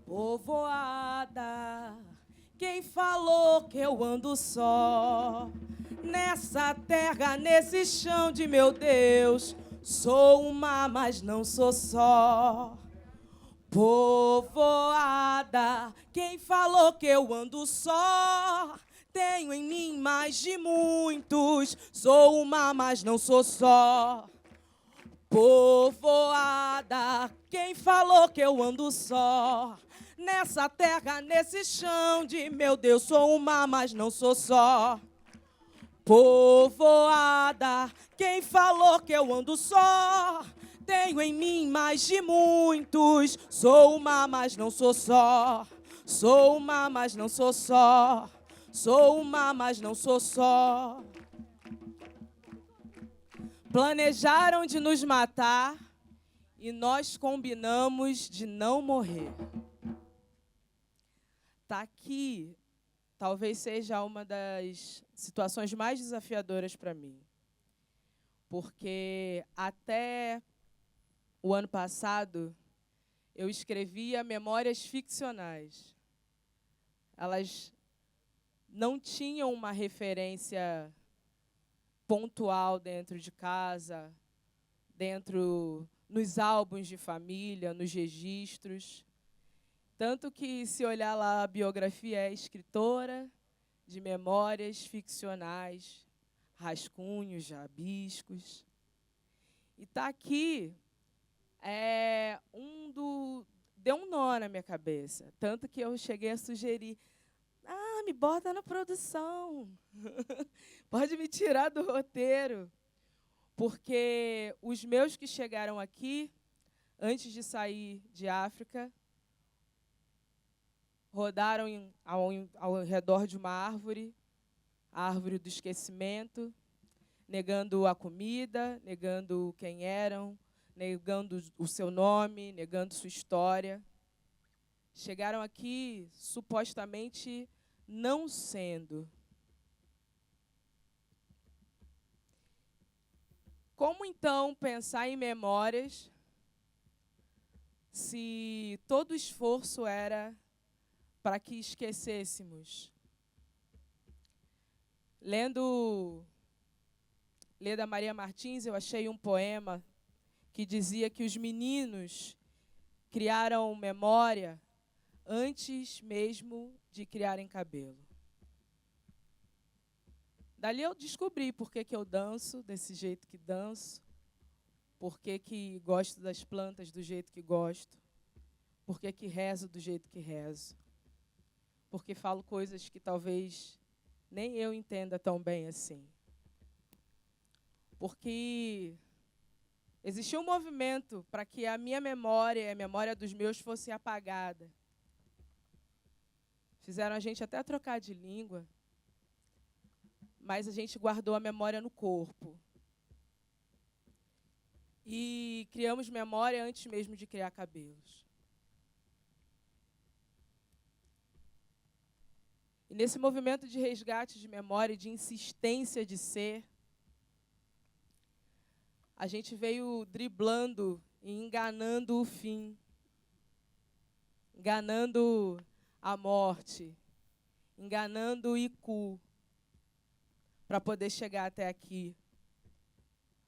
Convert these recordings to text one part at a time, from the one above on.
Povoada, quem falou que eu ando só? Nessa terra, nesse chão de meu Deus, sou uma, mas não sou só. Povoada, quem falou que eu ando só? Tenho em mim mais de muitos, sou uma, mas não sou só. Povoada, quem falou que eu ando só? Nessa terra, nesse chão de meu Deus, sou uma, mas não sou só. Povoada, quem falou que eu ando só? Tenho em mim mais de muitos, sou uma, mas não sou só. Sou uma, mas não sou só. Sou uma, mas não sou só. Planejaram de nos matar e nós combinamos de não morrer. Tá aqui, talvez seja uma das situações mais desafiadoras para mim. Porque até o ano passado, eu escrevia memórias ficcionais. Elas não tinham uma referência pontual dentro de casa, nos álbuns de família, nos registros. Tanto que, se olhar lá, a biografia é escritora de memórias ficcionais, rascunhos, rabiscos. E está aqui, deu um nó na minha cabeça. Tanto que eu cheguei a sugerir, me bota na produção. Pode me tirar do roteiro. Porque os meus que chegaram aqui, antes de sair de África, rodaram ao redor de uma árvore, a árvore do esquecimento, negando a comida, negando quem eram, negando o seu nome, negando sua história. Chegaram aqui supostamente não sendo. Como então pensar em memórias se todo o esforço era para que esquecêssemos? Lendo Leda Maria Martins, eu achei um poema que dizia que os meninos criaram memória antes mesmo de criarem cabelo. Dali eu descobri por que eu danço desse jeito que danço, por que gosto das plantas do jeito que gosto, por que rezo do jeito que rezo, porque falo coisas que talvez nem eu entenda tão bem assim. Porque existia um movimento para que a minha memória e a memória dos meus fosse apagada. Fizeram a gente até trocar de língua, mas a gente guardou a memória no corpo. E criamos memória antes mesmo de criar cabelos. E nesse movimento de resgate de memória e de insistência de ser, a gente veio driblando e enganando o fim, enganando a morte, enganando o Iku, para poder chegar até aqui.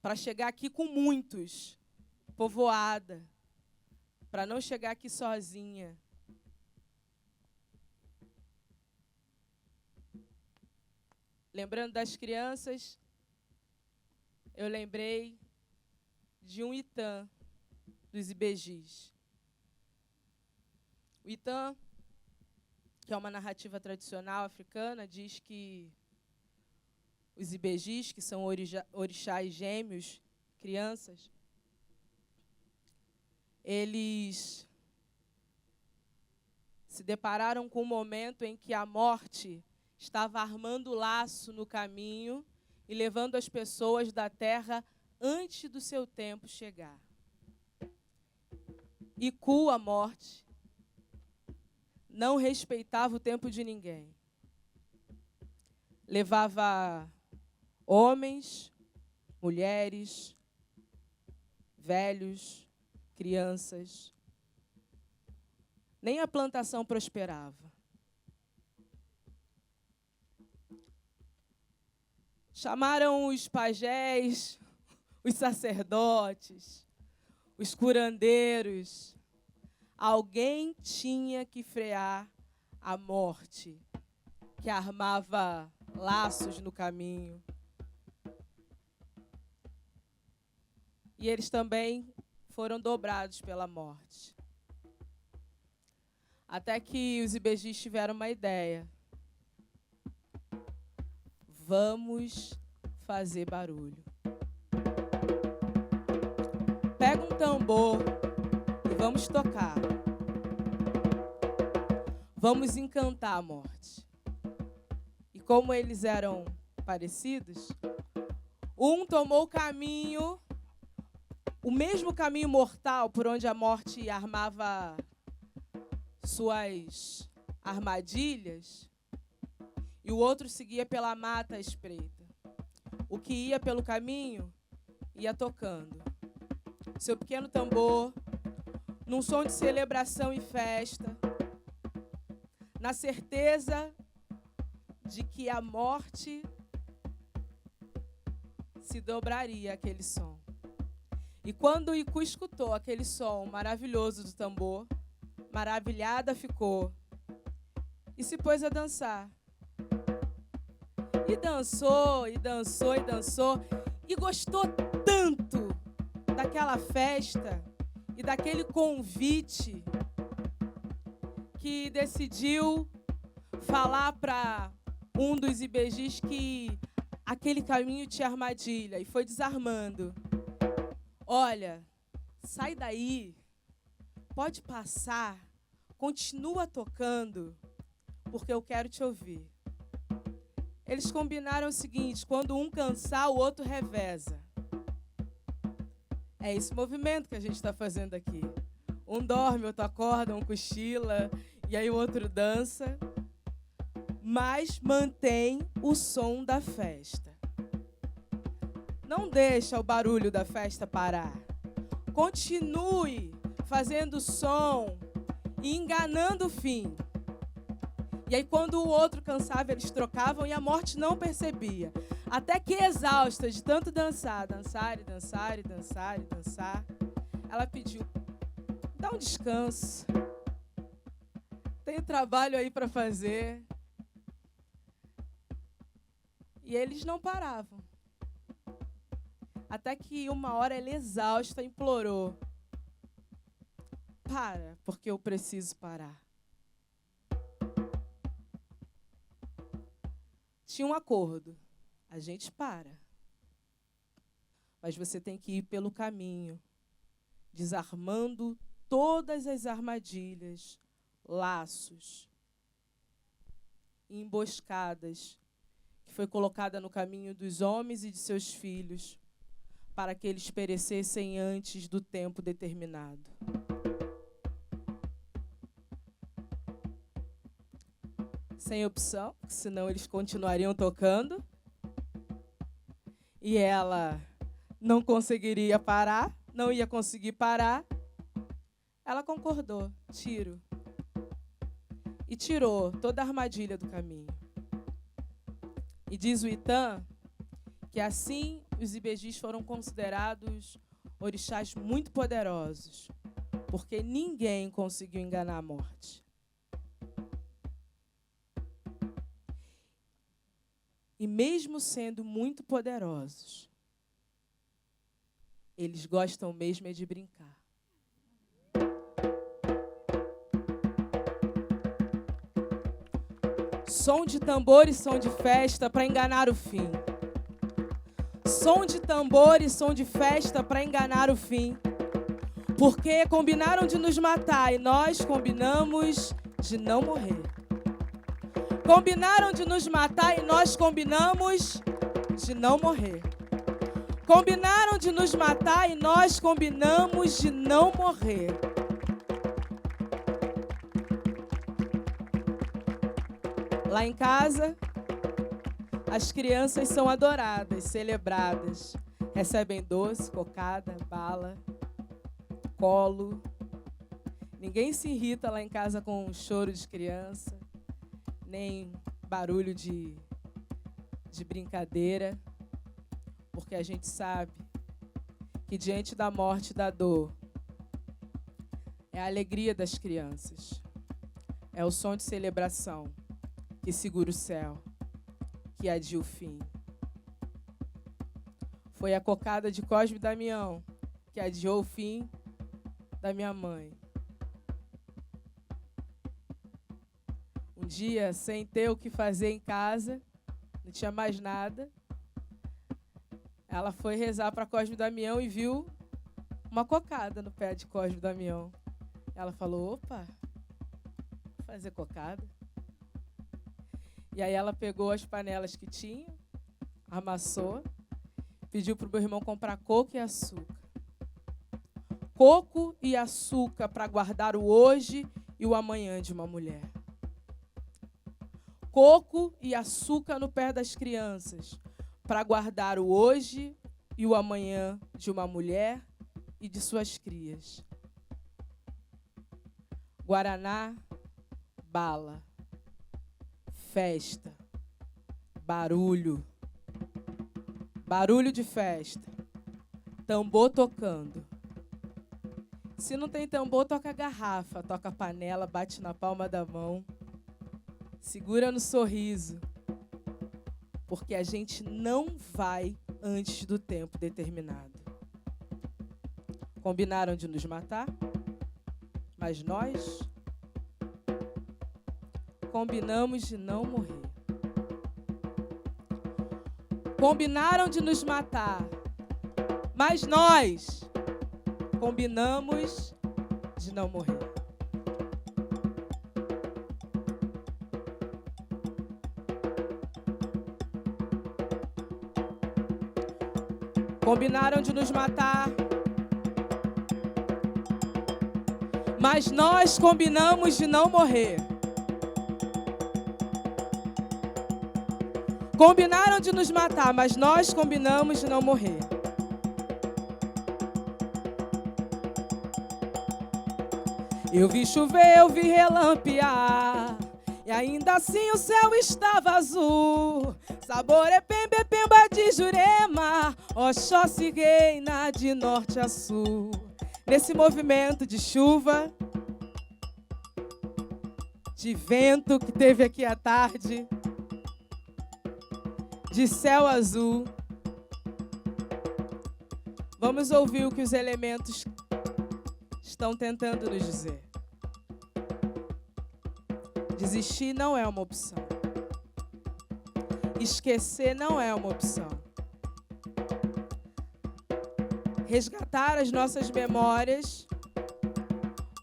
Para chegar aqui com muitos, povoada, para não chegar aqui sozinha. Lembrando das crianças, eu lembrei de um Itã, dos Ibejis. O Itã, que é uma narrativa tradicional africana, diz que os Ibejis, que são orixás gêmeos, crianças, eles se depararam com um momento em que a morte estava armando laço no caminho e levando as pessoas da terra antes do seu tempo chegar. Iku, a morte, não respeitava o tempo de ninguém. Levava homens, mulheres, velhos, crianças. nem a plantação prosperava. Chamaram os pajés, os sacerdotes, os curandeiros. Alguém tinha que frear a morte, que armava laços no caminho. E eles também foram dobrados pela morte. Até que os IBGs tiveram uma ideia. Vamos fazer barulho. Pega um tambor e vamos tocar. Vamos encantar a morte. E como eles eram parecidos, um tomou o caminho, o mesmo caminho mortal por onde a morte armava suas armadilhas, e o outro seguia pela mata espreita. O que ia pelo caminho ia tocando seu pequeno tambor, num som de celebração e festa, na certeza de que a morte se dobraria àquele som. E quando o Iku escutou aquele som maravilhoso do tambor, maravilhada ficou e se pôs a dançar. E dançou, e dançou, e dançou, e gostou tanto daquela festa e daquele convite que decidiu falar para um dos IBGs que aquele caminho tinha armadilha, e foi desarmando. Olha, sai daí, pode passar, continua tocando, porque eu quero te ouvir. Eles combinaram o seguinte: quando um cansar, o outro reveza. É esse movimento que a gente está fazendo aqui. Um dorme, outro acorda, um cochila, e aí o outro dança. Mas mantém o som da festa. Não deixa o barulho da festa parar. Continue fazendo som e enganando o fim. E aí, quando o outro cansava, eles trocavam e a morte não percebia. Até que, exausta de tanto dançar, dançar e dançar e dançar e dançar, ela pediu: dá um descanso. Tenho trabalho aí para fazer. E eles não paravam. Até que uma hora ela, exausta, implorou: para, porque eu preciso parar. Tinha um acordo. A gente para. Mas você tem que ir pelo caminho, desarmando todas as armadilhas, laços, emboscadas que foi colocada no caminho dos homens e de seus filhos, para que eles perecessem antes do tempo determinado. Sem opção, senão eles continuariam tocando. E ela não conseguiria parar, não ia conseguir parar. Ela concordou, tiro. E tirou toda a armadilha do caminho. E diz o Itã que assim os IBGs foram considerados orixás muito poderosos, porque ninguém conseguiu enganar a morte. E mesmo sendo muito poderosos, eles gostam mesmo é de brincar. Som de tambor e som de festa para enganar o fim. Som de tambor e som de festa para enganar o fim. Porque combinaram de nos matar e nós combinamos de não morrer. Combinaram de nos matar e nós combinamos de não morrer. Combinaram de nos matar e nós combinamos de não morrer. Lá em casa, as crianças são adoradas, celebradas. Recebem doce, cocada, bala, colo. Ninguém se irrita lá em casa com choro de criança, nem barulho de brincadeira, porque a gente sabe que diante da morte e da dor é a alegria das crianças, é o som de celebração que segura o céu, que adia o fim. Foi a cocada de Cosme e Damião que adiou o fim da minha mãe. Um dia, sem ter o que fazer em casa, não tinha mais nada, ela foi rezar para Cosme e Damião e viu uma cocada no pé de Cosme e Damião. Ela falou, opa, vou fazer cocada. E aí ela pegou as panelas que tinha, amassou, pediu para o meu irmão comprar coco e açúcar. Coco e açúcar para guardar o hoje e o amanhã de uma mulher. Coco e açúcar no pé das crianças para guardar o hoje e o amanhã de uma mulher e de suas crias. Guaraná, bala, festa, barulho de festa, tambor tocando. Se não tem tambor, toca garrafa, toca panela, bate na palma da mão, segura no sorriso, porque a gente não vai antes do tempo determinado. Combinaram de nos matar, mas nós combinamos de não morrer. Combinaram de nos matar, mas nós combinamos de não morrer. Combinaram de nos matar, mas nós combinamos de não morrer. Combinaram de nos matar, mas nós combinamos de não morrer. Eu vi chover, eu vi relampear, e ainda assim o céu estava azul. Sabor é pembe, pemba de Jurema, Oxóssi reina de norte a sul. Nesse movimento de chuva, de vento que teve aqui à tarde, de céu azul, vamos ouvir o que os elementos estão tentando nos dizer. Desistir não é uma opção. Esquecer não é uma opção. Resgatar as nossas memórias,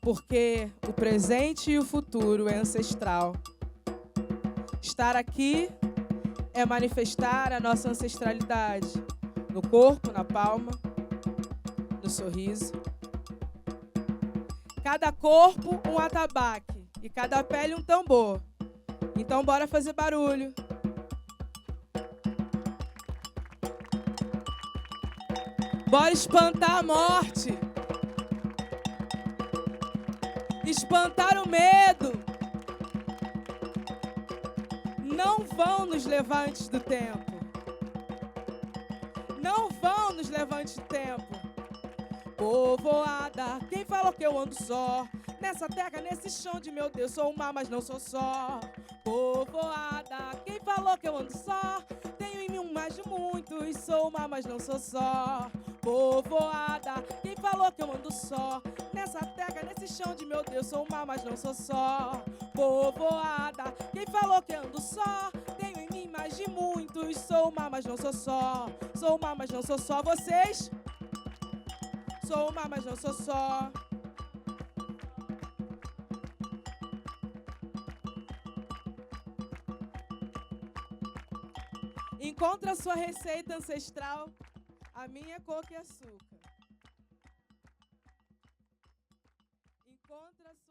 porque o presente e o futuro é ancestral. Estar aqui é manifestar a nossa ancestralidade no corpo, na palma, no sorriso. Cada corpo um atabaque e cada pele um tambor. Então bora fazer barulho. Bora espantar a morte. Espantar o medo. Não vão nos levar antes do tempo. Não vão nos levar antes do tempo. Povoada, quem falou que eu ando só? Nessa terra, nesse chão de meu Deus, sou uma, mas não sou só. Povoada, quem falou que eu ando só? Tenho em mim um mais de muitos, sou uma, mas não sou só. Povoada, quem falou que eu ando só? Nessa terra, nesse chão de meu Deus, sou uma, mas não sou só. Povoada, quem falou que ando só? Tenho em mim mais de muitos, sou uma, mas não sou só. Sou uma, mas não sou só. Vocês? Sou uma, mas não sou só. Encontra a sua receita ancestral, a minha é coco e açúcar. Encontra a sua